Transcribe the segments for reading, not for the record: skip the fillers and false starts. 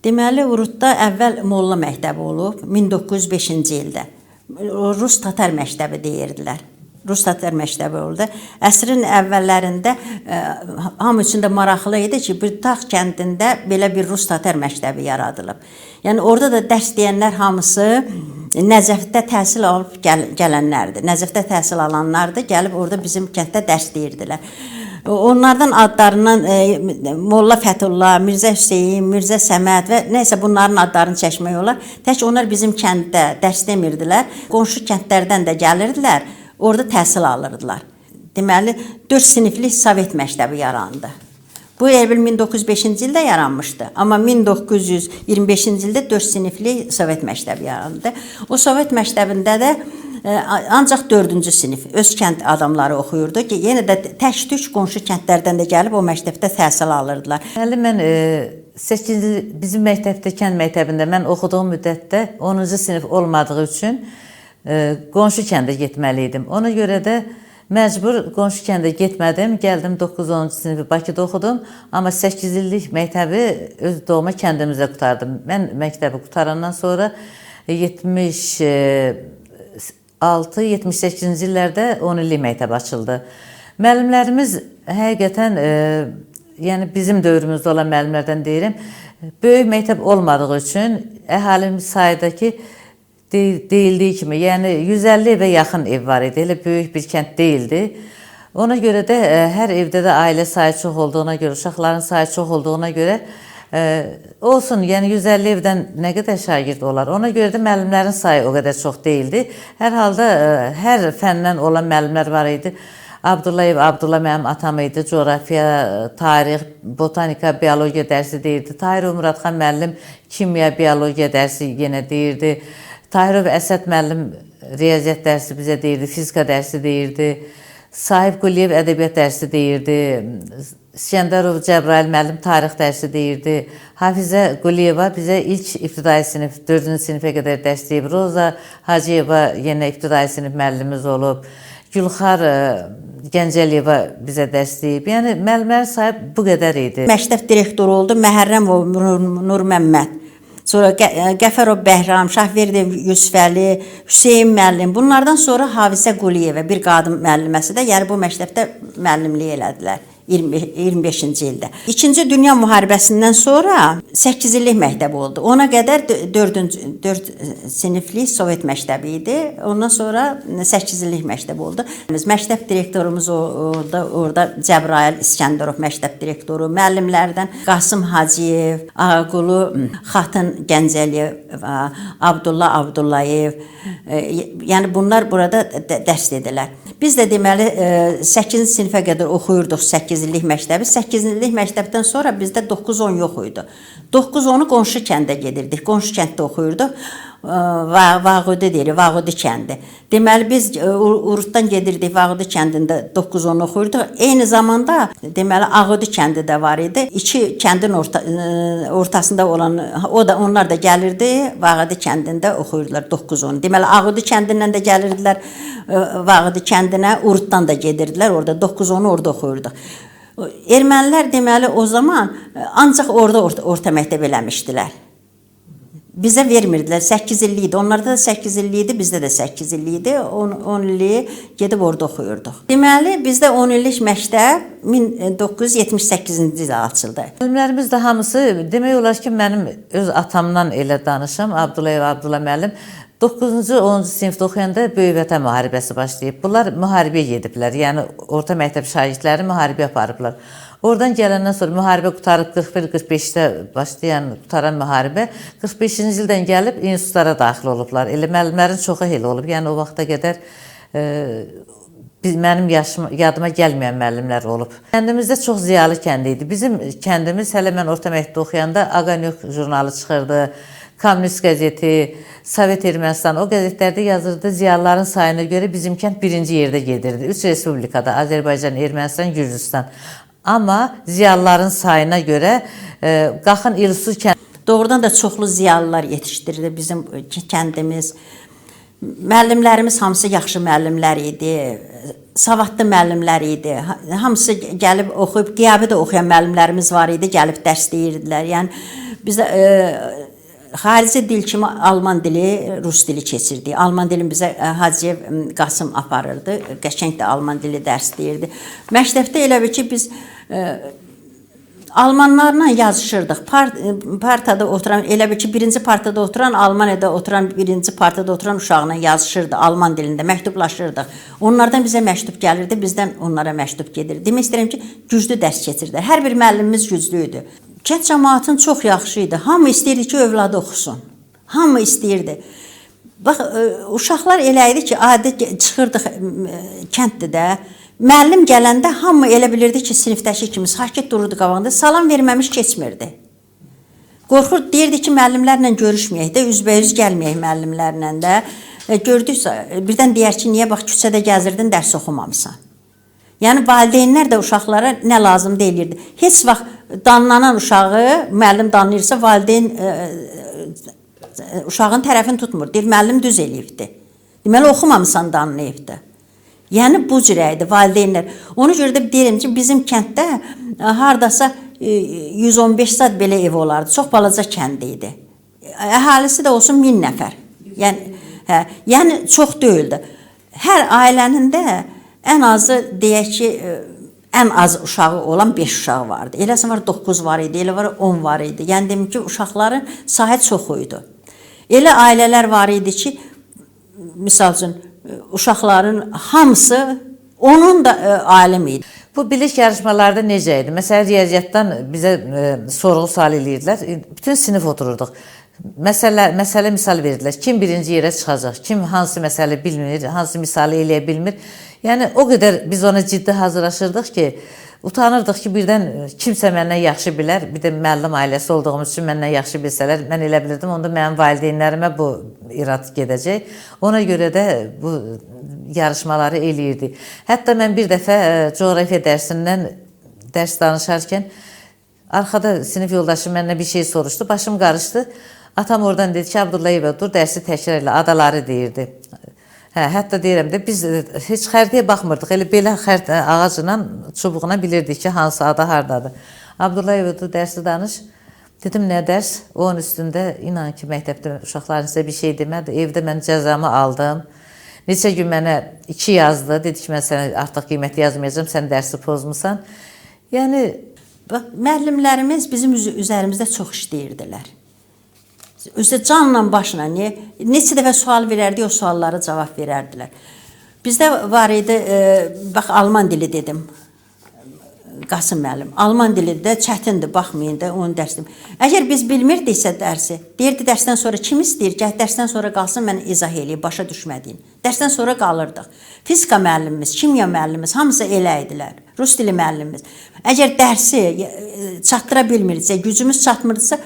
Deməli, Urutda əvvəl molla məktəbi olub, 1905-ci ildə. Rus-Tatar məktəbi deyirdilər. Rus-Tatar məktəbi oldu. Əsrin əvvəllərində hamı üçün də maraqlı idi ki, bir Tağ kəndində belə bir Rus-Tatar məktəbi yaradılıb. Yəni, orada da dərs deyənlər hamısı Nəzəfdə təhsil alıb gələnlərdir. Nəzəfdə təhsil alanlardır, gəlib orada bizim kənddə dərs deyirdilər. Onlardan adlarından Molla Fətullah, Mirzə Hüseyin, Mirzə Səməd və nəysə bunların adlarını çəkmək olar. Tək onlar bizim kənddə dərs demirdilər. Qonşu kəndlərdən də gəlirdilər, orada təhsil alırdılar. Deməli, 4 sinifli Sovet məktəbi yarandı. Bu elə 1905-ci ildə yaranmışdı. Amma 1925-ci ildə 4 sinifli Sovet məktəbi yarandı. O Sovet məktəbində də ancaq 4-cü sinif öz kənd adamları oxuyurdu ki, yenə də tək-tük qonşu kəndlərdən də gəlib o məktəbdə təhsil alırdılar. Deməli, mən 8-ci bizim məktəbdə, kənd məktəbində mən oxuduğum müddətdə 10-cu sinif olmadığı üçün qonşu kəndə getməli idim. Ona görə də məcbur qonşu kəndə getmədim, gəldim 9-10-cu sinifi Bakıda oxudum, amma 8 illik məktəbi öz doğma kəndimizdə qutardım. Mən məktəbi qutarandan sonra 76-78-ci illərdə 10 illik məktəb açıldı. Müəllimlərimiz həqiqətən, yəni bizim dövrümüzdə olan müəllimlərdən deyirəm, böyük məktəb olmadığı üçün əhalimiz sayıdakı deyildiyi kimi, yəni 150 evə yaxın ev var idi, elə böyük bir kənd deyildi. Ona görə də hər evdə də ailə sayı çox olduğuna görə, uşaqların sayı çox olduğuna görə olsun, yəni 150 evdən nə qədər şagird olar. Ona görə də müəllimlərin sayı o qədər çox deyildi. Hər halda hər fəndən olan müəllimlər var idi. Abdullayev Abdullah mənim atam idi. Coğrafiya, tarix, botanika, biologiya dərsi deyirdi. Tahirov Muradxan müəllim kimya, biologiya dərsi yenə deyirdi. Tahirov Əsəd müəllim riyaziyyat dərsi bizə deyirdi, fizika dərsi deyirdi. Sahib Quliyev ədəbiyyat dərsi deyirdi. İskəndərov Cəbrayıl müəllim tarix dərsi deyirdi. Hafizə Quliyeva bizə ilk ibtidai sinif, 4-cü sinifə qədər dərs deyib. Roza Hacıyeva yenə ibtidai sinif müəllimimiz olub. Gülxar Gəncəliyeva bizə dərs deyib. Yəni, müəllimlərin sayı bu qədər idi. Məktəb direktoru oldu Məhərrəmov Nur Məmməd. Sonra Qəfərov Bəhram, Şahverdiyev Yusufəli, Hüseyin müəllim. Bunlardan sonra Hafizə Quliyeva, bir qadın müəlliməsi də, yəni bu məktəbdə müəllimlik elədilər. 25-ci ildə. İkinci Dünya müharibəsindən sonra 8 illik məktəb oldu. Ona qədər 4 sinifli Sovet məktəbi idi. Ondan sonra 8 illik məktəb oldu. Məktəb direktorumuz orada Cəbrayıl İskəndərov məktəb direktoru, müəllimlərdən Qasım Hacıyev, Ağaqulu Xatın Gəncəliyev, Abdullah Abdullayev, yəni bunlar burada dərs dedilər. Biz də deməli 8-ci sinifə qədər oxuyurduq 8 illik məktəbi. 8 illik məktəbdən sonra bizdə 9-10 yox idi. 9-10-u qonşu kəndə gedirdik. Qonşu kənddə oxuyurduq. Vağudi deyirik, Vağudi kəndi. Deməli biz Urutdan gedirdik, Vağudi kəndində 9-10 oxuyurduq. Eyni zamanda deməli Ağudi kəndi də var idi. İki kəndin ortasında olan, onlar da gəlirdi, Vağudi kəndində oxuyurdular 9-10. Deməli Ağudi kəndindən də gəlirdilər Vağudi kəndinə, Urutdan da gedirdilər, orada 9-10-u orada oxuyurduq. Ermənilər deməli o zaman ancaq orada orta məktəb eləmişdilər. Bizə vermirdilər, 8 illik idi. Onlarda da 8 illik idi, bizdə də 8 illik idi. 10 illik gedib orada oxuyurduq. Deməli, bizdə 10 illik məktəb 1978-ci ildə açıldı. Müəllimlərimiz də hamısı, demək olar ki, mənim öz atamdan elə danışım, Abdullayev Abdullah müəllim, 9-cu, 10-cu sinifdə oxuyanda Böyük Vətən müharibəsi başlayıb. Bunlar müharibəyə gediblər, yəni orta məktəb şagirdləri müharibə aparıblar. Oradan gələndən sonra müharibə qutarıb 41-45-də başlayan, qutaran müharibə 45-ci ildən gəlib institutlara daxil olublar. Elə müəllimlərin çoxu elə olub. Yəni o vaxta qədər mənim yadıma gəlməyən müəllimlər olub. Kəndimizdə çox ziyalı kənd idi. Bizim kəndimiz hələ mən orta məktəbdə oxuyanda Aqanyok jurnalı çıxırdı. Kommunist qəzeti, Sovet Ermənistan, o qəzetlərdə yazırdı, ziyalıların sayına görə bizim kənd birinci yerdə gedirdi. 3 respublikada, Azərbaycan, Ermənistan, Gürcüstan. Amma ziyalıların sayına görə Qaxın İlsu kəndi. Doğrudan da çoxlu ziyalılar yetişdirirdi bizim kəndimiz. Müəllimlərimiz hamısı yaxşı müəllimlər idi, savadlı müəllimlər idi. Hamısı gəlib oxuyub, qiyabi də oxuyan müəllimlərimiz var idi, gəlib dərs deyirdilər. Yəni Biz xarici dil kimi alman dili, rus dili keçirdik. Alman dilini bizə Hacıyev Qasım aparırdı. Qəşəng də alman dili dərs deyirdi. Məktəbdə elə bir ki biz almanlarla yazışırdıq. Partada oturan, elə bir ki birinci partada oturan, Almaniyada oturan, birinci partada oturan uşaqla yazışırdı alman dilində, məktublaşırdıq. Onlardan bizə məktub gəlirdi, bizdən onlara məktub gedirdi. Demək istəyirəm ki, güclü dərs keçirdi. Hər bir müəllimimiz güclü idi. Kənd cəmaatın çox yaxşı idi. Hamı istəyirdi ki, övladı oxusun. Hamı istəyirdi. Bax, uşaqlar elə idi ki, adi çıxırdıq kənddə də, müəllim gələndə hamı elə bilirdi ki, sinifdəki kimi sakit dururdu qabağında, salam verməmiş keçmirdi. Qorxur, deyirdi ki, müəllimlərlə görüşməyək də, üzbəyüz gəlməyək müəllimlərlə də. Gördüksə, birdən deyər ki, niyə bax, küçədə gəzirdin, dərs oxumamısan. Yəni, valideynlər də uşaqlara nə lazım deyilirdi. Heç vaxt danlanan uşağı, müəllim danlayırsa, valideyn uşağın tərəfini tutmur. Deyir, müəllim düz eləyibdi. Deməli, oxumamısan danlayıbdı. Yəni, bu cürə idi valideynlər. Ona görə də deyirəm ki, bizim kənddə hardasa 115 zad belə ev olardı. Çox balaca kənd idi. Əhalisi də olsun 1000 nəfər. Yəni, çox deyildi. Hər ailənin də ən azı, deyək ki, ən az uşağı olan 5 uşağı vardı. Eləsi var 9 var idi, elə var 10 var idi. Yəni, demək ki, uşaqların sahə çoxu idi. Elə ailələr var idi ki, misal üçün, uşaqların hamısı onun da alimi idi. Bu bilik yarışmalarda necə idi? Məsələn, riyaziyyatdan bizə sorğu sual eləyirdilər. Bütün sinif otururduq. Məsələ misal verirdilər. Kim birinci yerə çıxacaq? Kim hansı məsələ bilmir, hansı misalı eləyə bilmir? Yəni, o qədər biz ona ciddi hazırlaşırdıq ki, utanırdıq ki, birdən kimsə məndən yaxşı bilər, bir də müəllim ailəsi olduğumuz üçün məndən yaxşı bilsələr, mən elə bilirdim, onda mənim valideynlərimə bu irad gedəcək. Ona görə də bu yarışmaları eləyirdi. Hətta mən bir dəfə coğrafiya dərsindən dərs danışarkən, arxada sinif yoldaşım məndən bir şey soruşdu, başım qarışdı. Atam oradan dedi ki, Abdullayeva, dur, dərsi təkrar elə, adaları deyirdi. Hətta deyirəm də, biz heç xəritəyə baxmırdıq. Elə belə xəritə ağacla, çubuğuna bilirdik ki, hansı ada hardadır. Abdullayeva, dur, dərsi danış. Dedim, nə dərs? Onun üstündə, inan ki, məktəbdə uşaqların sizə bir şey demədi. Evdə mən cəzamı aldım. Neçə gün mənə 2 yazdı. Dedi ki, mən sənə artıq qiyməti yazmayacağım, sən dərsi pozmusan. Yəni, müəllimlərimiz bizim üzərimizdə çox işləyirdilər. Özü canla başla, neçə dəfə sual verərdi, o suallara cavab verərdilər. Bizdə var idi, bax, alman dili dedim, Qasım müəllim. Alman dili də çətindir, baxmayın da, onu dərsim. Əgər biz bilmirdiksə dərsi, deyirdi, dərsdən sonra kim istəyir, gəl dərsdən sonra qalsın, mən izah eləyib, başa düşmədiyin. Dərsdən sonra qalırdıq. Fizika müəllimimiz, kimya müəllimimiz, hamısı elə idilər. Rus dili müəllimimiz. Əgər dərsi çatdıra bilmirdisə, gücümüz çatmırdısa,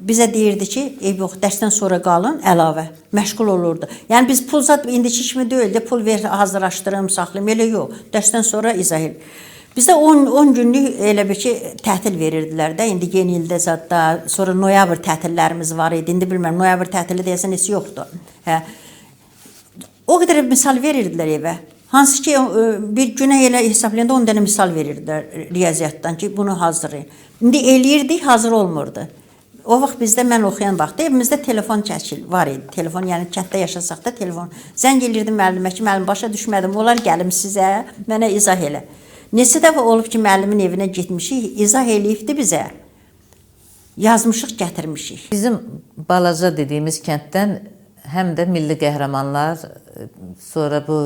bizə deyirdi ki, yox, dərsdən sonra qalın, əlavə, məşğul olurdu. Yəni, biz pul zat indiki kimi deyildi, pul ver, hazırlaşdırım, saxlayım, elə yox, dərsdən sonra izah edir. Bizdə 10 günlük elə bir ki, tətil verirdilər də, indi yeni ildə zadda, sonra noyabr tətillərimiz var idi, indi bilməm, noyabr tətili deyəsən heç yoxdur. O qədər misal verirdilər evə. Hansı ki, bir günə elə hesablayanda 10 dənə misal verirdilər riyaziyyatdan ki, bunu hazırlayın. İndi eləyirdik, hazır olmurdu. O vaxt bizdə mən oxuyan vaxtda evimizdə telefon çəkil var idi. Telefon, yəni kənddə yaşasaq da telefon. Zəng eləyirdim müəllimə ki, müəllim başa düşmədim. Onlar gəlim sizə, mənə izah elə. Neçə dəfə olub ki, müəllimin evinə getmişik, izah eləyibdi bizə. Yazmışıq, gətirmişik. Bizim balaca dediyimiz kənddən həm də milli qəhrəmanlar, sonra bu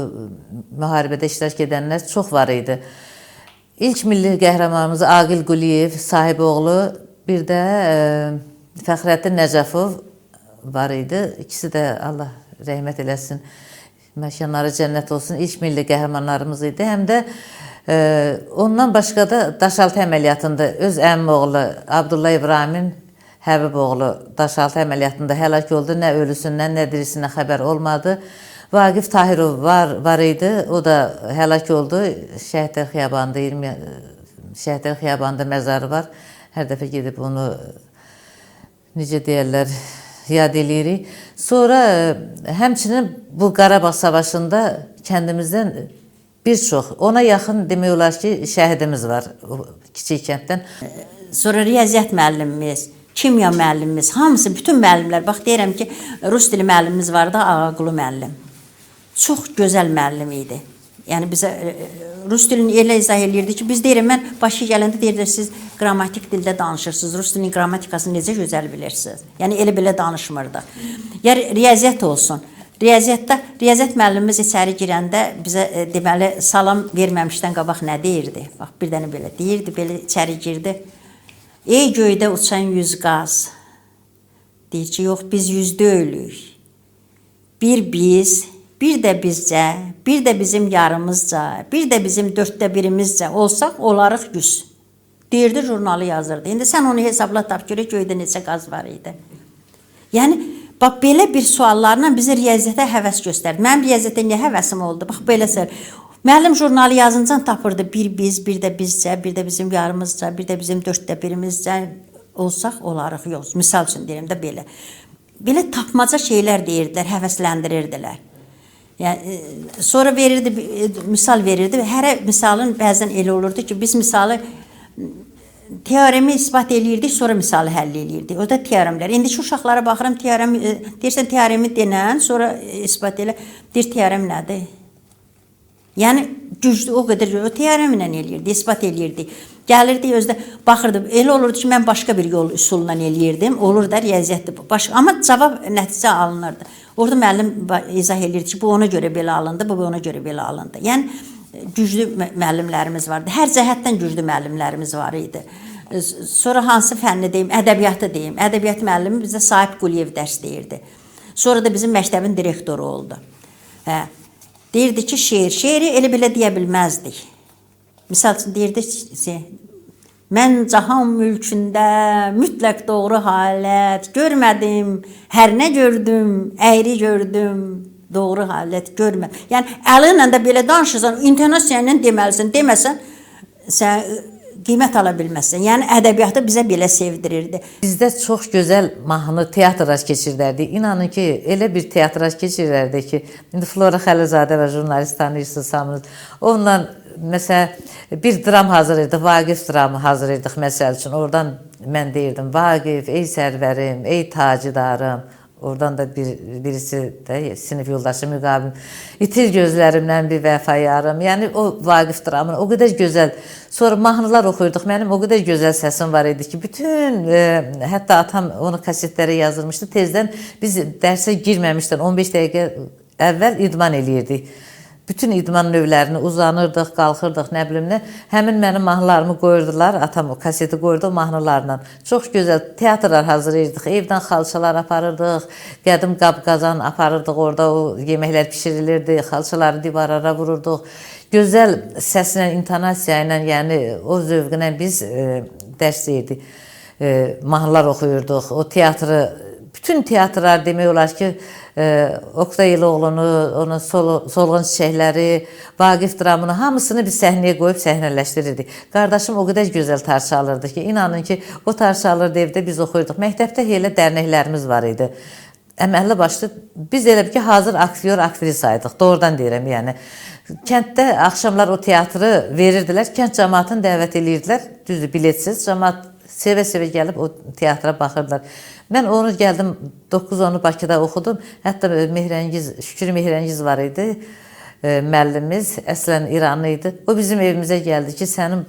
müharibədə iştirak edənlər çox var idi. İlk milli qəhrəmanımız Aqil Quliyev sahiboğlu, bir də Fəxrəddin Nəcəfov var idi. İkisi də Allah rəhmət eləsin, məkanları cənnət olsun, ilk milli qəhrəmanlarımız idi. Həm də ondan başqa da Daşaltı əməliyyatında öz əmim oğlu Abdullah İbrahimin Həbib oğlu Daşaltı əməliyyatında həlak oldu. Nə ölüsündən, nə dirisindən xəbər olmadı. Vaqif Tahirov var idi. O da həlak oldu. Şəhidlər Xiyabanında, Şəhidlər Xiyabanında məzarı var. Hər dəfə gedib onu, necə deyərlər, yad eləyirik. Sonra həmçinin bu Qarabağ Savaşında kəndimizdən bir çox, ona yaxın demək olar ki, şəhidimiz var kiçik kənddən. Sonra riyaziyyat müəllimimiz, kimya müəllimimiz, hamısı, bütün müəllimlər, bax deyirəm ki, rus dili müəllimimiz vardı, Ağaqulu müəllim. Çox gözəl müəllim idi. Yəni bizə rus dilini elə izah eləyirdi ki, biz deyirəm, mən başı gələndə deyirdi, siz qrammatik dildə danışırsınız, rus dilinin qrammatikasını necə gözəl bilirsiniz. Yəni elə belə danışmırdı. Ya riyaziyyat olsun. Riyaziyyat müəllimimiz içəri girəndə bizə deməli salam verməmişdən qabaq nə deyirdi? Bax bir dənə belə deyirdi, belə içəri girdi. Ey göydə uçan yüz qaz. Deyir ki, yox biz yüzdə ölük. Bir biz, bir də bizcə, bir də bizim yarımızca, bir də bizim dörddə birimizcə olsaq olarıq 100. Deyirdi, jurnalı yazırdı. İndi sən onu hesabla tap görə göydə neçə qaz var idi. Yəni, bax, belə bir suallarla bizi riyaziyyətə həvəs göstərdi. Mənim riyaziyyətə niyə həvəsim oldu? Bax, belə sər. Müəllim jurnalı yazınca tapırdı. Bir biz, bir də bizcə, bir də bizim yarımızca, bir də bizim dörddə birimizcə olsaq olarıq. Yox, misal üçün deyirəm də belə. Belə tapmaca şeylər deyirdilər, həvəsləndirirdilər. Yəni, sonra verirdi, misal verirdi. Hər misalın bəzən elə olurdu ki, biz misalı teoremi isbat eləyirdik, sonra misalı həll eləyirdik. O da teoremlər. İndiki uşaqlara baxıram, deyirsən teoremi denən, sonra isbat elə. Deyir, teorem nədir? Yəni, güclü o qədər, o teoremlə eləyirdi, isbat eləyirdi. Gəlirdi, özdə baxırdı, elə olurdu ki, mən başqa bir yol üsulla eləyirdim, olur da riyaziyyatdır. Amma cavab, nəticə alınırdı. Orada müəllim izah eləyirdi ki, bu ona görə belə alındı, bu ona görə belə alındı. Yəni, güclü müəllimlərimiz vardı. Hər cəhətdən güclü müəllimlərimiz var idi. Sonra hansı fənni deyim, ədəbiyyatı deyim. Ədəbiyyat müəllimi bizə Sahib Quliyev dərs deyirdi. Sonra da bizim məktəbin direktoru oldu. Deyirdi ki, şeiri elə belə deyə bilməzdik. Misal üçün deyirdi ki, mən cahan mülkündə mütləq doğru halət görmədim, hər nə gördüm, əyri gördüm, doğru halət görmədim. Yəni, əlinlə də belə danışırsan, intonasiya ilə deməlisən, deməsən, sən qiymət ala bilməzsən. Yəni, ədəbiyyatı bizə belə sevdirirdi. Bizdə çox gözəl mahnı teatrlar keçirdərdik. İnanın ki, elə bir teatrlar keçirdərdik ki, indi Flora Xəlizadə və jurnalist tanıyırsınız, Samınız. Onunla, məsələn, bir dram hazırlaydıq, Vaqif dramı hazırlaydıq, məsəl üçün. Oradan mən deyirdim, Vaqif, ey sərvərim, ey tacidarım. Oradan da birisi də sinif yoldaşı müqabil. İtir gözlərimdən bir vəfa yarım. Yəni o Vaqif dramını o qədər gözəl. Sonra mahnılar oxuyurduq. Mənim o qədər gözəl səsim var idi ki, bütün hətta atam onu kasetlərə yazılmışdı. Tezdən biz dərsə girməmişdən 15 dəqiqə əvvəl idman eləyirdik. Bütün idman növlərini uzanırdıq, qalxırdıq, nə bilim nə. Həmin mənim mahnılarımı qoyurdular, atam o kaseti qoyurdu o mahnılarla. Çox gözəl teatrlar hazırlayırdıq, evdən xalçalar aparırdıq, qədim qab-qazan aparırdıq, orada o yeməklər pişirilirdi, xalçaları divarlara vururduq. Gözəl səslə, intonasiya ilə, yəni o zövqlə biz dərs deyirdik, mahnılar oxuyurduq. O teatrı, bütün teatrlar demək olar ki, Oktay İloğlu'nu, onun Solğun Çiçəkləri, Vaqif dramını hamısını biz səhnəyə qoyub səhnələşdirirdik. Qardaşım o qədər gözəl tarça alırdı ki, inanın ki, o tarça alırdı evdə biz oxuyurduq. Məktəbdə elə dərnəklərimiz var idi. Əməlli başlı biz elə ki, hazır aktyor, aktrisaydıq. Doğrudan deyirəm, yəni. Kənddə axşamlar o teatrı verirdilər, kənd cəmaatını dəvət edirdilər, düzdür, biletsiz. Cəmaat sevə-sevə gəlib o teatra baxırdılar. Mən onu gəldim, 9-10-u Bakıda oxudum. Hətta Şükür Mehrəngiz var idi, müəllimimiz, əslən İranlı idi. O bizim evimizə gəldi ki, sənin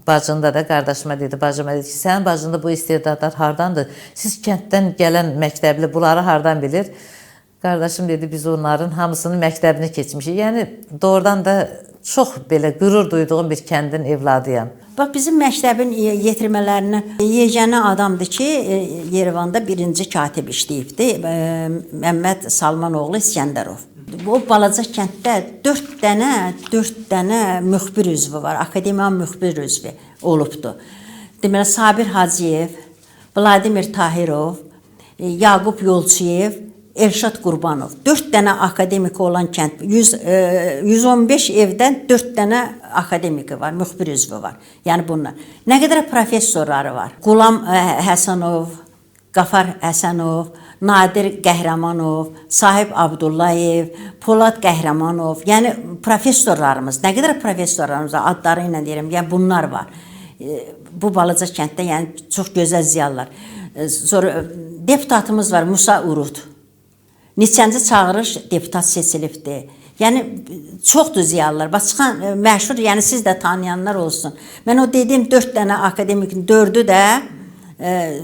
bacında da, qardaşıma dedi, bacıma dedi ki, sənin bacında bu istedadlar hardandır? Siz kənddən gələn məktəbli bunları hardan bilir? Qardaşım dedi, biz onların hamısının məktəbini keçmişik. Yəni, doğrudan da çox belə qürur duyduğum bir kəndin evladıyam. Bax, bizim məktəbin yetirmələrinə yeganə adamdır ki, Yerevanda birinci katib işləyibdi, Məmməd Salmanoğlu İskəndərov. O balaca kənddə 4 dənə müxbir üzvü var, akademiyan müxbir üzvü olubdu. Deməli, Sabir Hacıyev, Vladimir Tahirov, Yaqub Yolçiyev, Elşad Qurbanov. 4 dənə akademiki olan kənd, 115 evdən 4 dənə akademiki var, müxbir üzvü var. Yəni bunlar. Nə qədər professorları var? Qulam Həsənov, Qafar Həsənov, Nadir Qəhrəmanov, Sahib Abdullayev, Polad Qəhrəmanov. Yəni professorlarımız, nə qədər professorlarımız var, adları ilə deyirəm, yəni bunlar var. Bu balaca kənddə yəni çox gözəl ziyalılar. Sonra deputatımız var Musa Urut. Neçənci çağırış deputat seçilibdi. Yəni çoxdur ziyalılar. Bax çıxan məşhur, yəni siz də tanıyanlar olsun. Mən o dediyim 4 dənə akademikin 4-ü də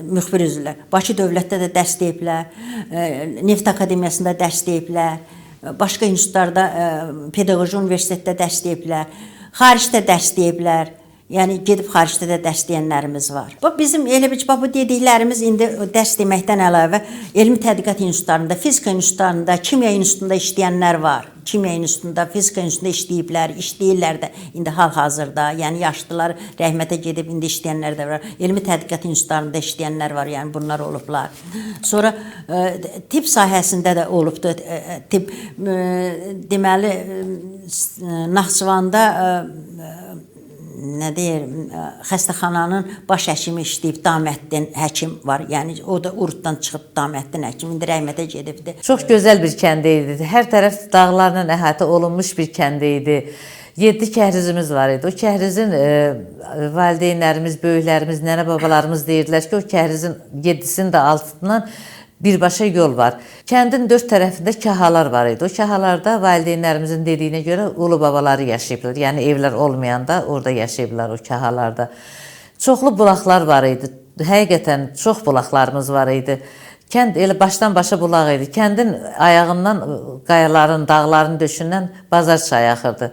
müxbir üzvlər. Bakı Dövlətdə də dərs deyiblər, Neft Akademiyasında dərs deyiblər, başqa institutlarda, Pedaqoji Universitetdə dərs deyiblər, xaricdə dərs deyiblər. Yəni gedib xaricdə də dərs deyənlərimiz var. Bax bizim elə bir bu dediklərimiz indi dərs deməkdən əlavə elmi tədqiqat institutlarında, fizika institutlarında, kimya institutunda işləyənlər var. Kimya institutunda, fizika institutunda işləyiblər, işləyirlər də indi hal-hazırda. Yəni yaşlılar rəhmətə gedib indi işləyənlər də var. Elmi tədqiqat institutlarında işləyənlər var, yəni bunlar olublar. Sonra tibb sahəsində də olubdu. Tibb deməli Naxçıvanda nə deyir, xəstəxananın baş həkimi işləyib, Daməddin həkim var. Yəni o da Urutdan çıxıb Daməddin həkim, indi rəhmətə gedibdi. Çox gözəl bir kənd idi. Hər tərəf dağlarla əhatə olunmuş bir kənd idi. 7 kəhrizimiz var idi. O kəhrizin valideynlərimiz, böyüklərimiz, nənə babalarımız deyirdilər ki, o kəhrizin 7-sinin də altından birbaşa yol var. Kəndin 4 tərəfində kahalar var idi. O kahalarda valideynlərimizin dediyinə görə ulu babaları yaşayıblar. Yəni evlər olmayanda orada yaşayıblar o kahalarda. Çoxlu bulaqlar var idi. Həqiqətən çox bulaqlarımız var idi. Kənd elə başdan başa bulaq idi. Kəndin ayağından qayaların, dağların döşündən Bazar çayı axırdı.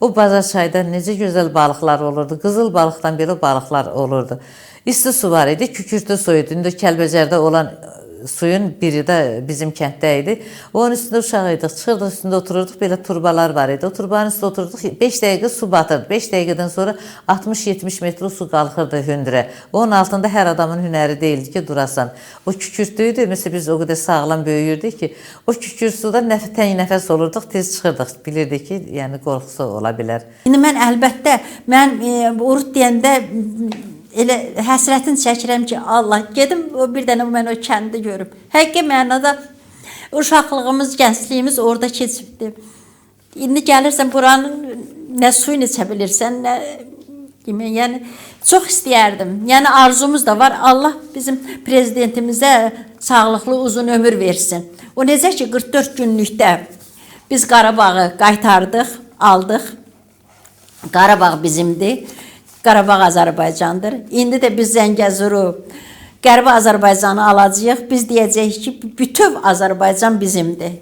O Bazar çayda necə gözəl balıqlar olurdu. Qızıl balıqdan belə balıqlar olurdu. İsti su var idi, kükürtü su idi. İndi Kəlbəcərdə olan suyun biri də bizim kənddə idi. Onun üstündə uşaq idik, çıxırdıq, üstündə otururduq, belə turbalar var idi. O turbanın üstündə otururduq, 5 dəqiqə su batırdı. 5 dəqiqədən sonra 60-70 metr su qalxırdı hündürə. Onun altında hər adamın hünəri deyildi ki, durasan. O kükürtüydü, məsələn biz o qədər sağlam böyüyürdük ki, o kükürt suda təng nəfəs olurduq, tez çıxırdıq. Bilirdik ki, yəni qorxusu ola bilər. İndi mən əlbəttə, mən Urut deyəndə elə həsrətini çəkirəm ki, Allah, gedim bir dənə mən o kəndi görüm. Həqiqi mənada uşaqlığımız, gəncliyimiz orada keçibdi. İndi gəlirsən buranın nə suyunu içə bilirsən, nə demək, yəni çox istəyərdim. Yəni arzumuz da var. Allah bizim prezidentimizə sağlıqlı uzun ömür versin. O necə ki 44 günlükdə biz Qarabağı qaytardıq, aldıq. Qarabağ bizimdir. Qarabağ Azərbaycandır. İndi də biz Zəngəzuru, Qərbi Azərbaycanı alacağıq. Biz deyəcəyik ki, bütöv Azərbaycan bizimdir.